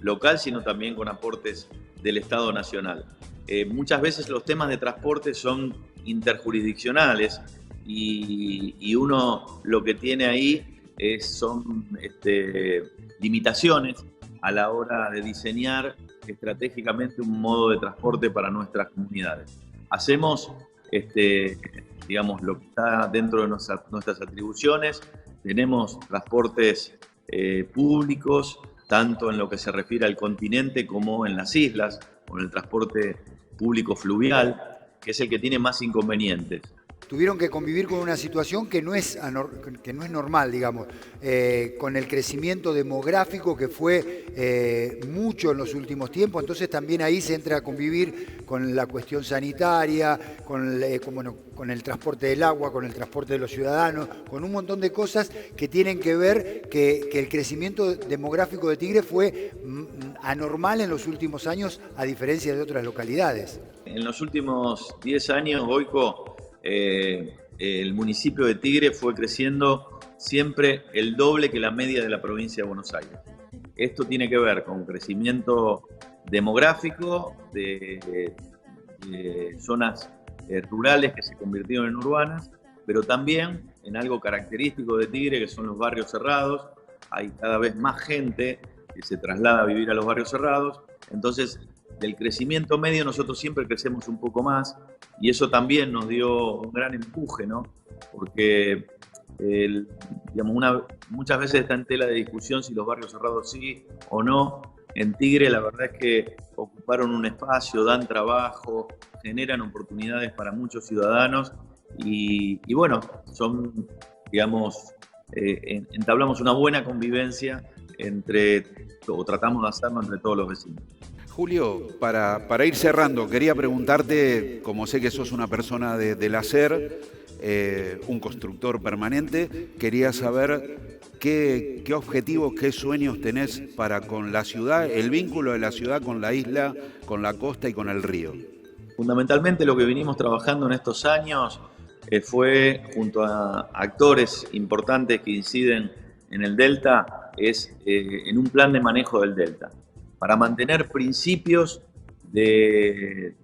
local, sino también con aportes del Estado Nacional. Muchas veces los temas de transporte son interjurisdiccionales y uno lo que tiene ahí son limitaciones a la hora de diseñar estratégicamente un modo de transporte para nuestras comunidades. Hacemos digamos, lo que está dentro de nuestras atribuciones. Tenemos transportes públicos, tanto en lo que se refiere al continente como en las islas, con el transporte público fluvial, que es el que tiene más inconvenientes. Tuvieron que convivir con una situación que no es normal, digamos, con el crecimiento demográfico que fue mucho en los últimos tiempos. Entonces también ahí se entra a convivir con la cuestión sanitaria, con el transporte del agua, con el transporte de los ciudadanos, con un montón de cosas que tienen que ver que el crecimiento demográfico de Tigre fue anormal en los últimos años, a diferencia de otras localidades. En los últimos 10 años, Boico, el municipio de Tigre fue creciendo siempre el doble que la media de la provincia de Buenos Aires. Esto tiene que ver con crecimiento demográfico de zonas rurales que se convirtieron en urbanas, pero también en algo característico de Tigre, que son los barrios cerrados. Hay cada vez más gente que se traslada a vivir a los barrios cerrados, entonces del crecimiento medio nosotros siempre crecemos un poco más y eso también nos dio un gran empuje, ¿no? Porque digamos, muchas veces está en tela de discusión si los barrios cerrados sí o no. En Tigre la verdad es que ocuparon un espacio, dan trabajo, generan oportunidades para muchos ciudadanos y bueno, son, digamos, entablamos una buena convivencia o tratamos de hacerlo entre todos los vecinos. Julio, para ir cerrando, quería preguntarte, como sé que sos una persona del hacer, un constructor permanente, quería saber qué objetivos, qué sueños tenés para con la ciudad, el vínculo de la ciudad con la isla, con la costa y con el río. Fundamentalmente lo que vinimos trabajando en estos años fue, junto a actores importantes que inciden en el Delta, es en un plan de manejo del Delta, para mantener principios de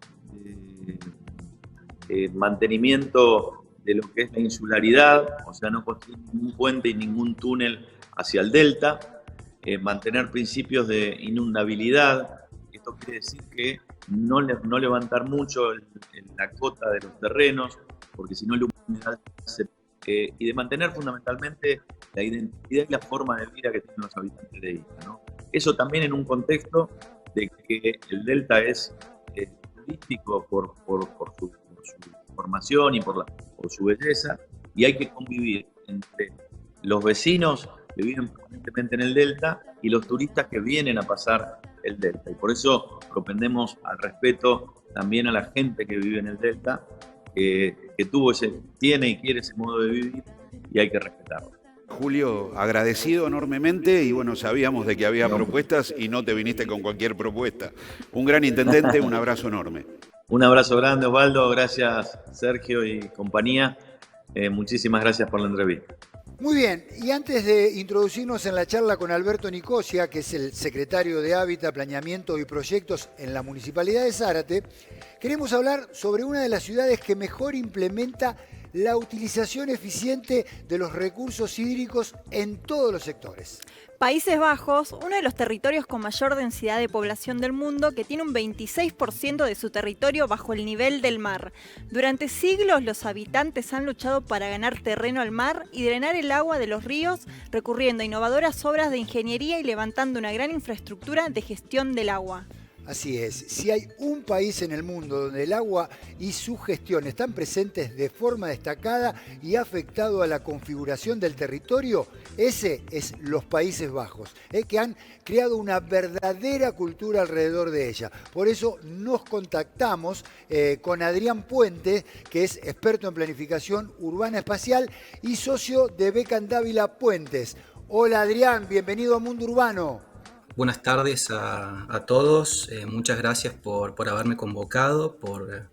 mantenimiento de lo que es la insularidad, o sea, no construir ningún puente y ningún túnel hacia el delta, mantener principios de inundabilidad. Esto quiere decir que no levantar mucho la cota de los terrenos, porque si no la humedad y de mantener fundamentalmente la identidad y la forma de vida que tienen los habitantes de isla, ¿no? Eso también en un contexto de que el delta es turístico por su formación y por su belleza, y hay que convivir entre los vecinos que viven permanentemente en el delta y los turistas que vienen a pasar el delta. Y por eso propendemos al respeto también a la gente que vive en el delta, que tiene y quiere ese modo de vivir, y hay que respetarlo. Julio, agradecido enormemente y bueno, sabíamos de que había propuestas y no te viniste con cualquier propuesta. Un gran intendente, un abrazo enorme. Un abrazo grande, Osvaldo, gracias Sergio y compañía, muchísimas gracias por la entrevista. Muy bien, y antes de introducirnos en la charla con Alberto Nicosia, que es el secretario de Hábitat, Planeamiento y Proyectos en la Municipalidad de Zárate, queremos hablar sobre una de las ciudades que mejor implementa la utilización eficiente de los recursos hídricos en todos los sectores. Países Bajos, uno de los territorios con mayor densidad de población del mundo, que tiene un 26% de su territorio bajo el nivel del mar. Durante siglos los habitantes han luchado para ganar terreno al mar y drenar el agua de los ríos, recurriendo a innovadoras obras de ingeniería y levantando una gran infraestructura de gestión del agua. Así es, si hay un país en el mundo donde el agua y su gestión están presentes de forma destacada y ha afectado a la configuración del territorio, ese es los Países Bajos, que han creado una verdadera cultura alrededor de ella. Por eso nos contactamos con Adrián Puente, que es experto en planificación urbana espacial y socio de Becan Dávila Puentes. Hola Adrián, bienvenido a Mundo Urbano. Buenas tardes a todos, muchas gracias por haberme convocado, por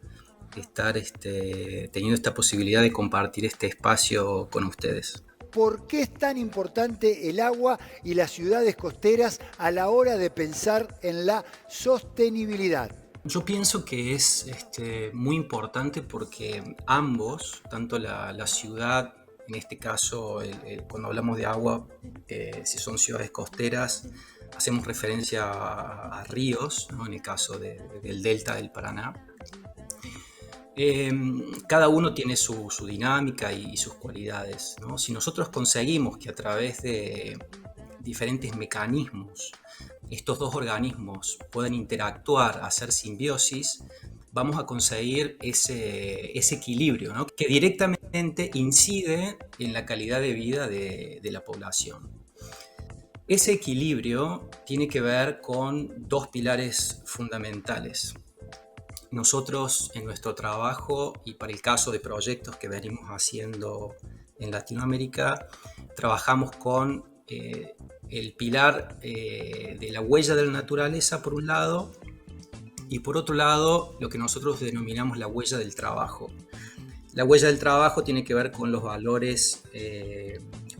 estar teniendo esta posibilidad de compartir este espacio con ustedes. ¿Por qué es tan importante el agua y las ciudades costeras a la hora de pensar en la sostenibilidad? Yo pienso que es muy importante porque ambos, tanto la ciudad, en este caso cuando hablamos de agua, si son ciudades costeras, hacemos referencia a ríos, ¿no? En el caso del delta del Paraná. Cada uno tiene su dinámica y sus cualidades, ¿no? Si nosotros conseguimos que a través de diferentes mecanismos estos dos organismos puedan interactuar, hacer simbiosis, vamos a conseguir ese equilibrio, ¿no? Que directamente incide en la calidad de vida de la población. Ese equilibrio tiene que ver con dos pilares fundamentales. Nosotros en nuestro trabajo y para el caso de proyectos que venimos haciendo en Latinoamérica, trabajamos con el pilar de la huella de la naturaleza por un lado y por otro lado lo que nosotros denominamos la huella del trabajo. La huella del trabajo tiene que ver con los valores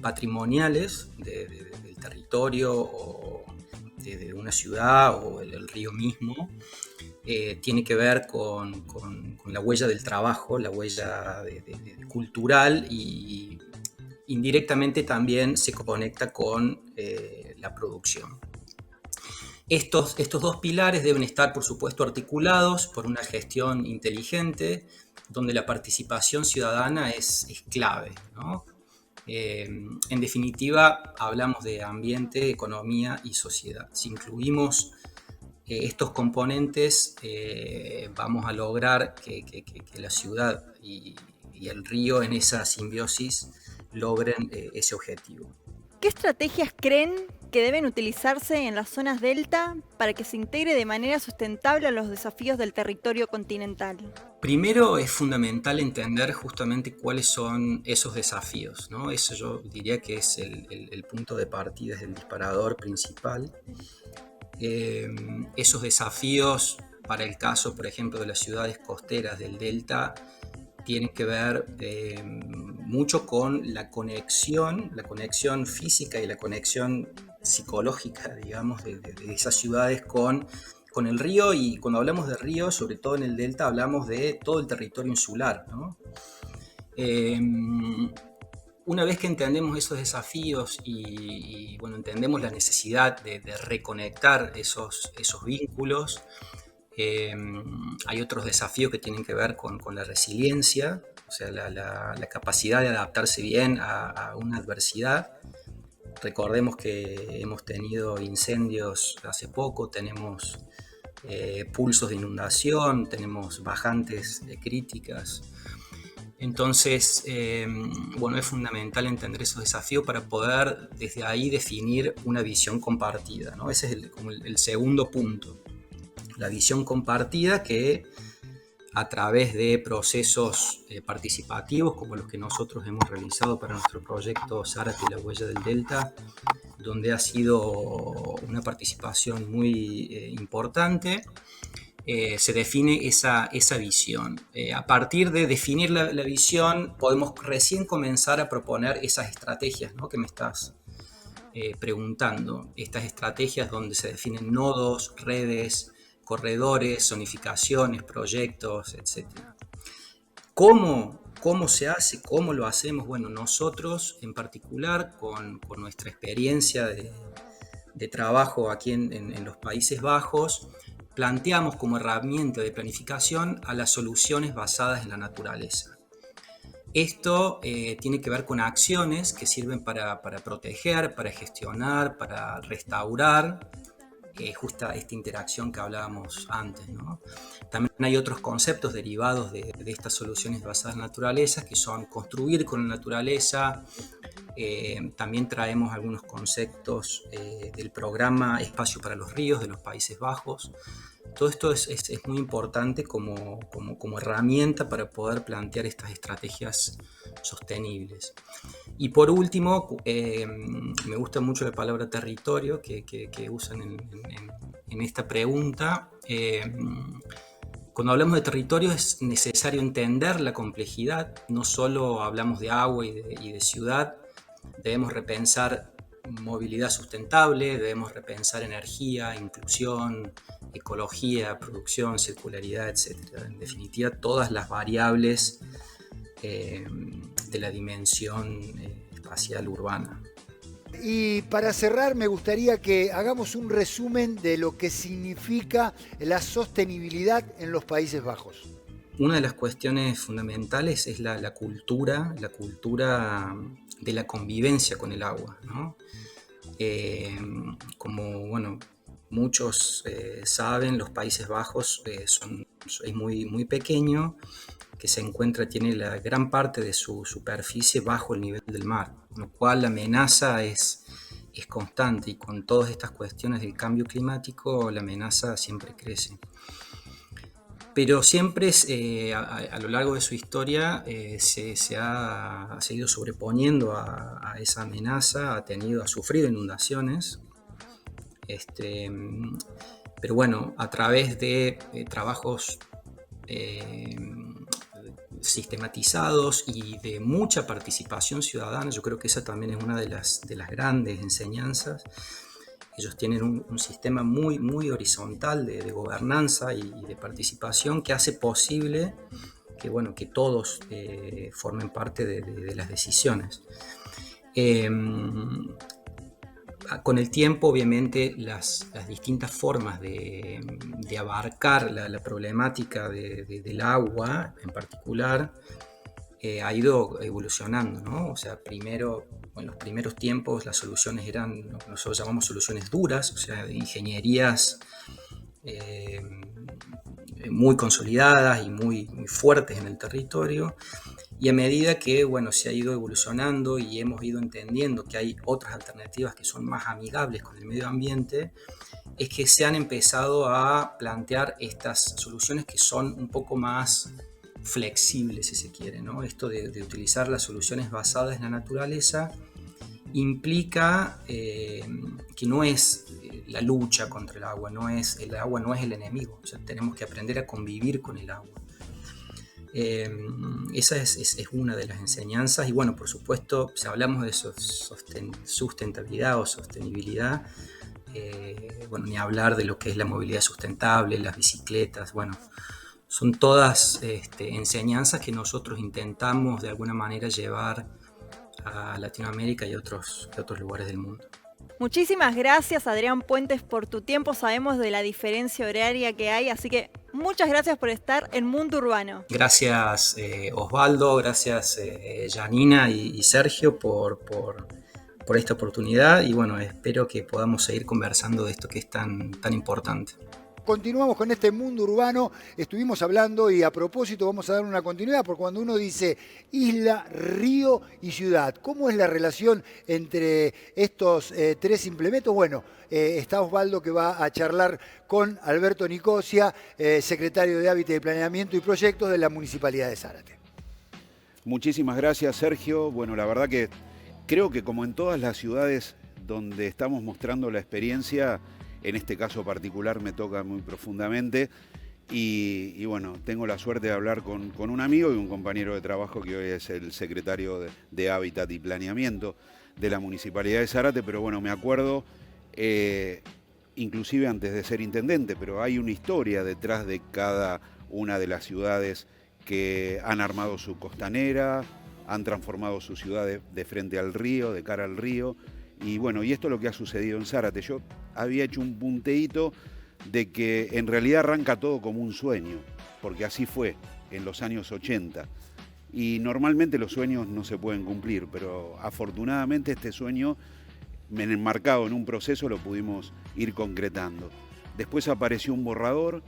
patrimoniales del territorio o de una ciudad o el río mismo. Tiene que ver con la huella del trabajo, la huella cultural y indirectamente también se conecta con la producción. Estos dos pilares deben estar, por supuesto, articulados por una gestión inteligente, donde la participación ciudadana es clave, ¿no? En definitiva, hablamos de ambiente, economía y sociedad. Si incluimos estos componentes, vamos a lograr que la ciudad y el río en esa simbiosis logren ese objetivo. ¿Qué estrategias creen que deben utilizarse en las zonas delta para que se integre de manera sustentable a los desafíos del territorio continental? Primero es fundamental entender justamente cuáles son esos desafíos, ¿no? Eso yo diría que es el punto de partida, es el disparador principal. Esos desafíos, para el caso, por ejemplo, de las ciudades costeras del delta, tienen que ver mucho con la conexión física y la conexión psicológica, digamos, de esas ciudades con el río. Y cuando hablamos de río, sobre todo en el delta, hablamos de todo el territorio insular, ¿no? Una vez que entendemos esos desafíos y bueno, entendemos la necesidad de reconectar esos vínculos, hay otros desafíos que tienen que ver con la resiliencia, o sea, la capacidad de adaptarse bien a una adversidad. Recordemos que hemos tenido incendios hace poco, tenemos pulsos de inundación, tenemos bajantes críticas. Entonces, bueno, es fundamental entender esos desafíos para poder desde ahí definir una visión compartida, ¿no? Ese es como el segundo punto. La visión compartida que a través de procesos participativos como los que nosotros hemos realizado para nuestro proyecto Zárate y la huella del Delta, donde ha sido una participación muy importante, se define esa visión. A partir de definir la visión, podemos recién comenzar a proponer esas estrategias, ¿no?, que me estás preguntando. Estas estrategias donde se definen nodos, redes, corredores, zonificaciones, proyectos, etc. ¿Cómo se hace? ¿Cómo lo hacemos? Bueno, nosotros en particular, con nuestra experiencia de trabajo aquí en los Países Bajos, planteamos como herramienta de planificación a las soluciones basadas en la naturaleza. Esto tiene que ver con acciones que sirven para proteger, para gestionar, para restaurar justa esta interacción que hablábamos antes, ¿no? También hay otros conceptos derivados de estas soluciones basadas en la naturaleza, que son construir con la naturaleza. También traemos algunos conceptos del programa Espacio para los Ríos de los Países Bajos. Todo esto es muy importante como herramienta para poder plantear estas estrategias sostenibles. Y por último, me gusta mucho la palabra territorio que usan en esta pregunta. Cuando hablamos de territorio es necesario entender la complejidad. No solo hablamos de agua y de ciudad, debemos repensar movilidad sustentable, debemos repensar energía, inclusión, ecología, producción, circularidad, etc. En definitiva, todas las variables de la dimensión espacial urbana. Y para cerrar, me gustaría que hagamos un resumen de lo que significa la sostenibilidad en los Países Bajos. Una de las cuestiones fundamentales es la cultura de la convivencia con el agua, ¿no? Como bueno, muchos saben, los Países Bajos es muy, muy pequeño, que tiene la gran parte de su superficie bajo el nivel del mar, con lo cual la amenaza es constante, y con todas estas cuestiones del cambio climático la amenaza siempre crece. Pero siempre a lo largo de su historia se ha seguido sobreponiendo a esa amenaza, ha sufrido inundaciones. Pero bueno, a través de trabajos sistematizados y de mucha participación ciudadana, yo creo que esa también es una de las grandes enseñanzas. Ellos tienen un sistema muy, muy horizontal de gobernanza y de participación que hace posible que todos formen parte de las decisiones. Con el tiempo, obviamente, las distintas formas de abarcar la problemática del agua en particular ha ido evolucionando, ¿no? O sea, primero, en los primeros tiempos las soluciones eran lo que nosotros llamamos soluciones duras, o sea, de ingenierías muy consolidadas y muy fuertes en el territorio. Y a medida que, bueno, se ha ido evolucionando y hemos ido entendiendo que hay otras alternativas que son más amigables con el medio ambiente, es que se han empezado a plantear estas soluciones que son un poco más flexibles, si se quiere, ¿no? Esto de utilizar las soluciones basadas en la naturaleza implica que no es la lucha contra el agua no es el enemigo, o sea, tenemos que aprender a convivir con el agua. Esa es una de las enseñanzas. Y bueno, por supuesto, si hablamos de sustentabilidad o sostenibilidad, bueno, ni hablar de lo que es la movilidad sustentable, las bicicletas, bueno, son todas enseñanzas que nosotros intentamos de alguna manera llevar a Latinoamérica y a otros lugares del mundo. Muchísimas gracias, Adrián Puentes, por tu tiempo. Sabemos de la diferencia horaria que hay, así que muchas gracias por estar en Mundo Urbano. Gracias Osvaldo, gracias Janina y Sergio por esta oportunidad, y bueno, espero que podamos seguir conversando de esto que es tan importante. Continuamos con este Mundo Urbano, estuvimos hablando y a propósito vamos a dar una continuidad, porque cuando uno dice isla, río y ciudad, ¿cómo es la relación entre estos tres implementos? Bueno, está Osvaldo que va a charlar con Alberto Nicosia, secretario de Hábitat y Planeamiento y Proyectos de la Municipalidad de Zárate. Muchísimas gracias, Sergio. Bueno, la verdad que creo que como en todas las ciudades donde estamos mostrando la experiencia, en este caso particular me toca muy profundamente y bueno, tengo la suerte de hablar con un amigo y un compañero de trabajo que hoy es el secretario de Hábitat y Planeamiento de la Municipalidad de Zárate, pero bueno, me acuerdo, inclusive antes de ser intendente, pero hay una historia detrás de cada una de las ciudades que han armado su costanera, han transformado su ciudad de frente al río, de cara al río. Y bueno, y esto es lo que ha sucedido en Zárate. Yo había hecho un punteíto de que en realidad arranca todo como un sueño, porque así fue en los años 80. Y normalmente los sueños no se pueden cumplir, pero afortunadamente este sueño, enmarcado en un proceso, lo pudimos ir concretando. Después apareció un borrador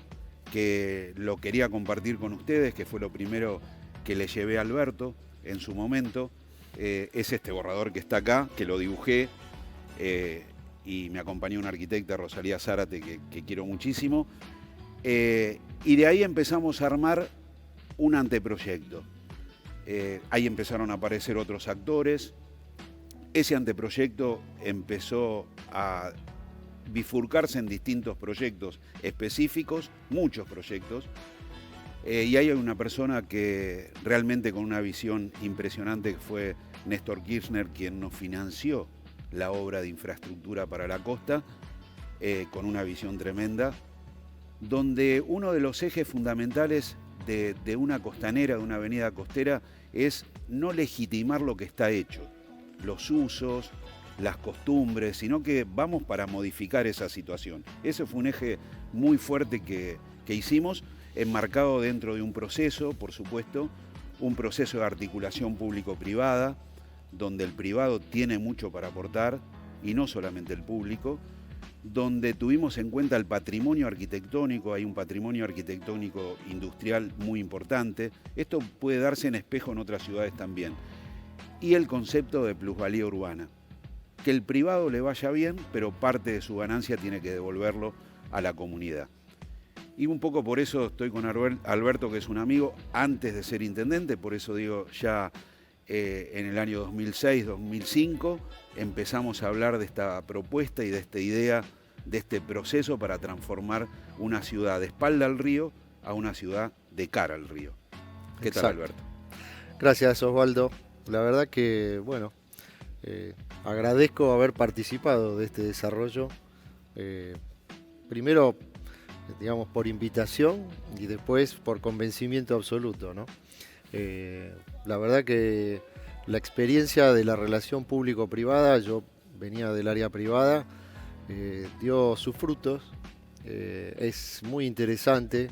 que lo quería compartir con ustedes, que fue lo primero que le llevé a Alberto en su momento. Es este borrador que está acá, que lo dibujé, y me acompañó una arquitecta, Rosalía Zárate, que quiero muchísimo. Y de ahí empezamos a armar un anteproyecto. Ahí empezaron a aparecer otros actores. Ese anteproyecto empezó a bifurcarse en distintos proyectos específicos, muchos proyectos. Y hay una persona que realmente con una visión impresionante, que fue Néstor Kirchner, quien nos financió la obra de infraestructura para la costa, con una visión tremenda, donde uno de los ejes fundamentales de una costanera, de una avenida costera, es no legitimar lo que está hecho, los usos, las costumbres, sino que vamos para modificar esa situación. Ese fue un eje muy fuerte que hicimos, enmarcado dentro de un proceso, por supuesto, un proceso de articulación público-privada, donde el privado tiene mucho para aportar, y no solamente el público, donde tuvimos en cuenta el patrimonio arquitectónico. Hay un patrimonio arquitectónico industrial muy importante. Esto puede darse en espejo en otras ciudades también. Y el concepto de plusvalía urbana. Que el privado le vaya bien, pero parte de su ganancia tiene que devolverlo a la comunidad. Y un poco por eso estoy con Alberto, que es un amigo, antes de ser intendente, por eso digo, ya en el año 2006-2005 empezamos a hablar de esta propuesta y de esta idea, de este proceso para transformar una ciudad de espalda al río a una ciudad de cara al río. ¿Qué tal, Alberto? Gracias, Osvaldo. La verdad que, bueno, agradezco haber participado de este desarrollo. Primero, digamos, por invitación y después por convencimiento absoluto, ¿no? La verdad que la experiencia de la relación público-privada, yo venía del área privada, dio sus frutos. Es muy interesante,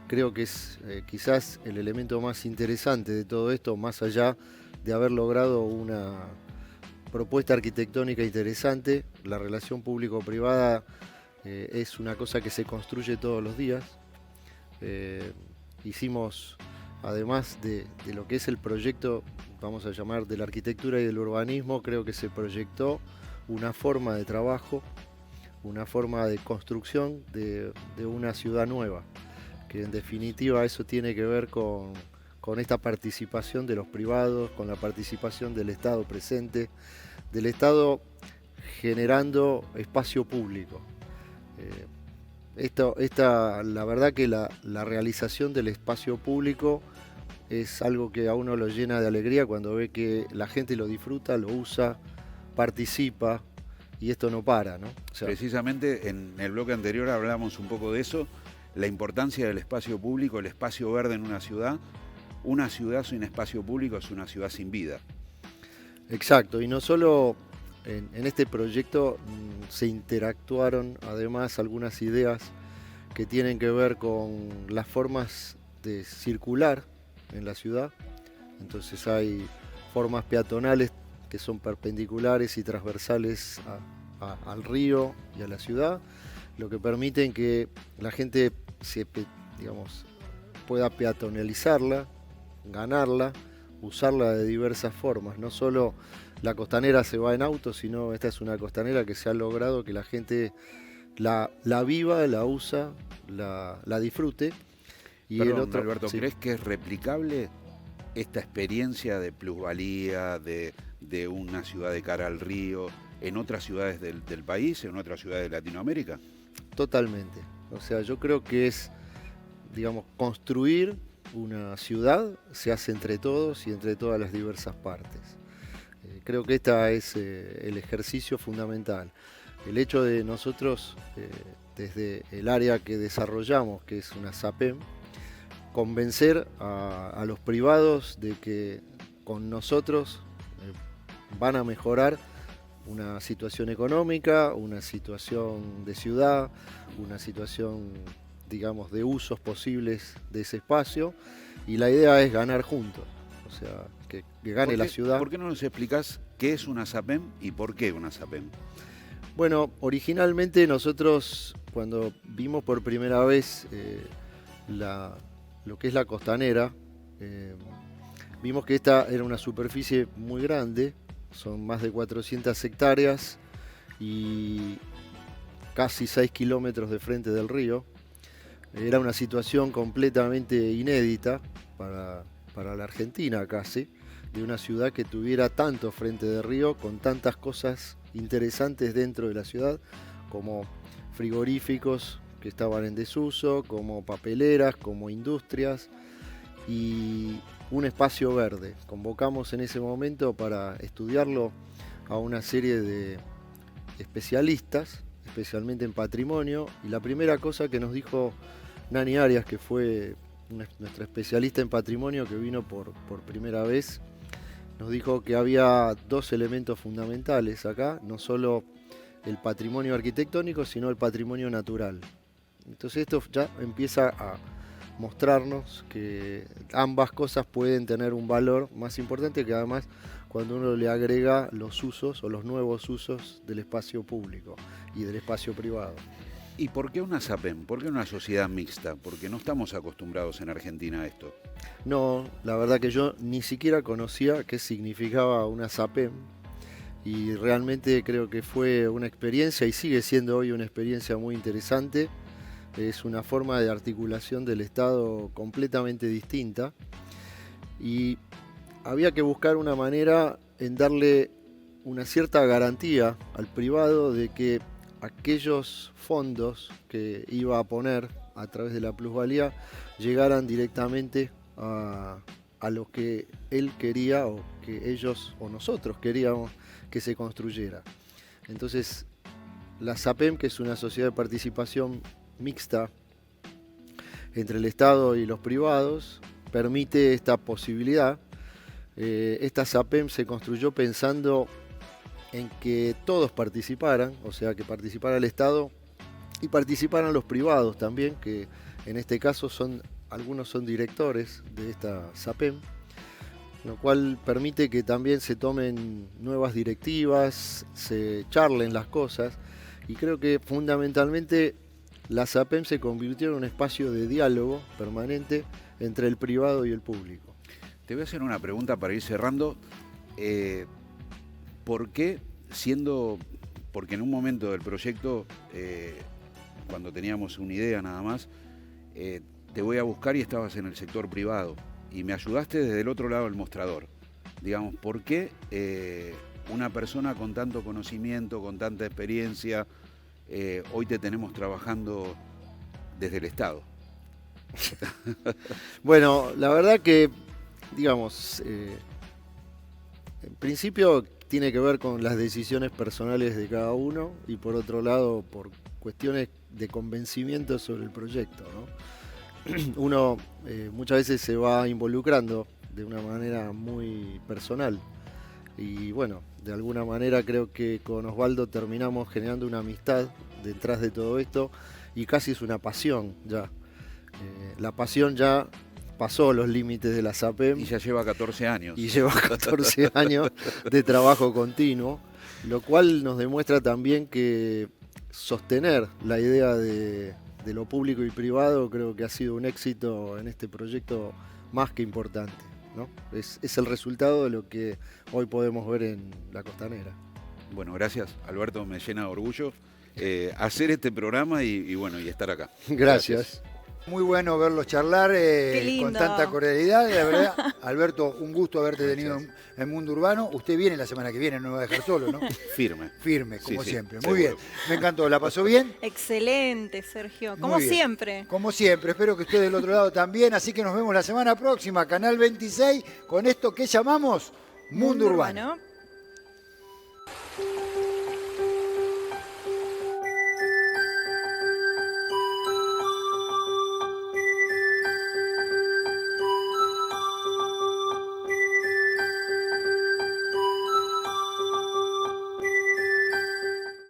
creo que es quizás el elemento más interesante de todo esto, más allá de haber logrado una propuesta arquitectónica interesante. La relación público-privada es una cosa que se construye todos los días. Hicimos, además de lo que es el proyecto, vamos a llamar, de la arquitectura y del urbanismo, creo que se proyectó una forma de trabajo, una forma de construcción de una ciudad nueva, que en definitiva eso tiene que ver con esta participación de los privados, con la participación del Estado presente, del Estado generando espacio público. La verdad que la realización del espacio público es algo que a uno lo llena de alegría cuando ve que la gente lo disfruta, lo usa, participa, y esto no para, ¿no? O sea, precisamente en el bloque anterior hablamos un poco de eso, la importancia del espacio público, el espacio verde en una ciudad. Una ciudad sin espacio público es una ciudad sin vida. Exacto, y no solo en este proyecto se interactuaron además algunas ideas que tienen que ver con las formas de circular en la ciudad. Entonces hay formas peatonales que son perpendiculares y transversales al río y a la ciudad, lo que permiten que la gente pueda peatonalizarla, ganarla, usarla de diversas formas. No solo la costanera se va en auto, sino esta es una costanera que se ha logrado que la gente la viva, la usa, la disfrute. Y Perdón, Alberto, ¿crees que es replicable esta experiencia de plusvalía, de una ciudad de cara al río, en otras ciudades del país, en otras ciudades de Latinoamérica? Totalmente. O sea, yo creo que es, construir una ciudad se hace entre todos y entre todas las diversas partes. Creo que este es el ejercicio fundamental. El hecho de nosotros, desde el área que desarrollamos, que es una SAPEM, convencer a los privados de que con nosotros van a mejorar una situación económica, una situación de ciudad, una situación, de usos posibles de ese espacio, y la idea es ganar juntos, o sea, que gane la ciudad. ¿Por qué no nos explicás qué es una SAPEM y por qué una SAPEM? Bueno, originalmente nosotros, cuando vimos por primera vez lo que es la costanera, vimos que esta era una superficie muy grande, son más de 400 hectáreas y casi 6 kilómetros de frente del río. Era una situación completamente inédita para la Argentina casi, de una ciudad que tuviera tanto frente de río, con tantas cosas interesantes dentro de la ciudad, como frigoríficos que estaban en desuso, como papeleras, como industrias y un espacio verde. Convocamos en ese momento para estudiarlo a una serie de especialistas, especialmente en patrimonio, y la primera cosa que nos dijo Nani Arias, que fue nuestra especialista en patrimonio que vino por primera vez, nos dijo que había dos elementos fundamentales acá, no solo el patrimonio arquitectónico, sino el patrimonio natural. Entonces esto ya empieza a mostrarnos que ambas cosas pueden tener un valor más importante, que además cuando uno le agrega los usos o los nuevos usos del espacio público y del espacio privado. ¿Y por qué una SAPEM? ¿Por qué una sociedad mixta? Porque no estamos acostumbrados en Argentina a esto. No, la verdad que yo ni siquiera conocía qué significaba una SAPEM, y realmente creo que fue una experiencia y sigue siendo hoy una experiencia muy interesante. Es una forma de articulación del Estado completamente distinta y había que buscar una manera en darle una cierta garantía al privado de que aquellos fondos que iba a poner a través de la plusvalía llegaran directamente a lo que él quería o que ellos o nosotros queríamos que se construyera. Entonces, la SAPEM, que es una sociedad de participación mixta entre el Estado y los privados, permite esta posibilidad. Esta SAPEM se construyó pensando en que todos participaran, o sea, que participara el Estado y participaran los privados también, que en este caso algunos son directores de esta SAPEM, lo cual permite que también se tomen nuevas directivas, se charlen las cosas, y creo que fundamentalmente la SAPEM se convirtió en un espacio de diálogo permanente entre el privado y el público. Te voy a hacer una pregunta para ir cerrando. ¿Por qué, porque en un momento del proyecto, cuando teníamos una idea nada más, te voy a buscar y estabas en el sector privado y me ayudaste desde el otro lado del mostrador? Digamos, ¿por qué una persona con tanto conocimiento, con tanta experiencia, hoy te tenemos trabajando desde el Estado? Bueno, la verdad que, digamos, en principio tiene que ver con las decisiones personales de cada uno y por otro lado por cuestiones de convencimiento sobre el proyecto, ¿no? Uno muchas veces se va involucrando de una manera muy personal y bueno, de alguna manera creo que con Osvaldo terminamos generando una amistad detrás de todo esto y casi es una pasión ya. La pasión ya pasó los límites de la SAPEM. Y ya lleva 14 años. Y lleva 14 años de trabajo continuo, lo cual nos demuestra también que sostener la idea de lo público y privado creo que ha sido un éxito en este proyecto más que importante, ¿no? Es el resultado de lo que hoy podemos ver en La Costanera. Bueno, gracias, Alberto, me llena de orgullo hacer este programa y bueno, y estar acá. Gracias. Muy bueno verlos charlar con tanta cordialidad. La verdad, Alberto, un gusto haberte tenido en Mundo Urbano. Usted viene la semana que viene, no me va a dejar solo, ¿no? Firme. Firme, como sí, siempre. seguro. Muy bien. Me encantó. ¿La pasó bien? Excelente, Sergio. Como Muy bien. siempre. Como siempre. Espero que usted del otro lado también. Así que nos vemos la semana próxima, Canal 26, con esto que llamamos Mundo Urbano.